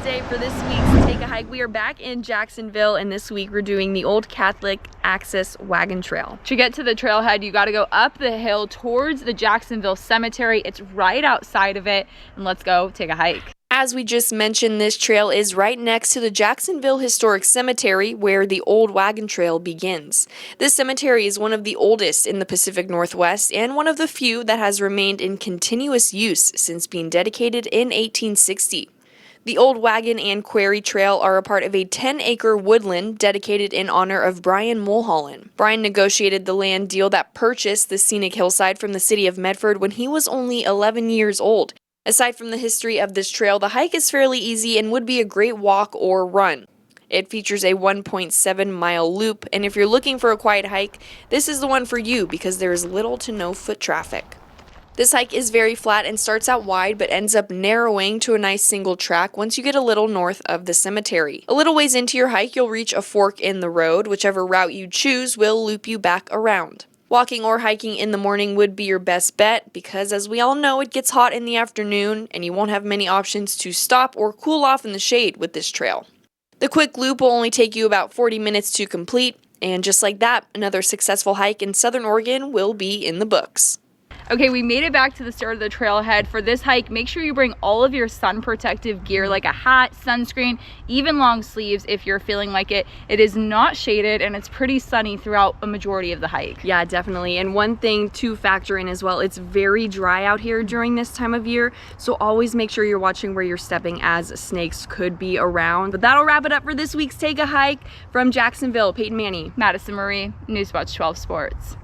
Wednesday for this week's Take a Hike. We are back in Jacksonville, and this week we're doing the Old Catholic Access Wagon Trail. To get to the trailhead, you got to go up the hill towards the Jacksonville Cemetery. It's right outside of it, and let's go take a hike. As we just mentioned, this trail is right next to the Jacksonville Historic Cemetery, where the Old Wagon Trail begins. This cemetery is one of the oldest in the Pacific Northwest and one of the few that has remained in continuous use since being dedicated in 1860. The Old Wagon and Quarry Trail are a part of a 10-acre woodland dedicated in honor of Brian Mulholland. Brian negotiated the land deal that purchased the scenic hillside from the city of Medford when he was only 11 years old. Aside from the history of this trail, the hike is fairly easy and would be a great walk or run. It features a 1.7-mile loop, and if you're looking for a quiet hike, this is the one for you because there is little to no foot traffic. This hike is very flat and starts out wide but ends up narrowing to a nice single track once you get a little north of the cemetery. A little ways into your hike, you'll reach a fork in the road. Whichever route you choose will loop you back around. Walking or hiking in the morning would be your best bet because, as we all know, it gets hot in the afternoon and you won't have many options to stop or cool off in the shade with this trail. The quick loop will only take you about 40 minutes to complete, and just like that, another successful hike in Southern Oregon will be in the books. Okay, we made it back to the start of the trailhead. For this hike, make sure you bring all of your sun protective gear like a hat, sunscreen, even long sleeves if you're feeling like it. It is not shaded and it's pretty sunny throughout a majority of the hike. Yeah, definitely. And one thing to factor in as well, it's very dry out here during this time of year, so always make sure you're watching where you're stepping as snakes could be around. But that'll wrap it up for this week's Take a Hike. From Jacksonville, Peyton Manny, Madison Marie, Newswatch 12 Sports.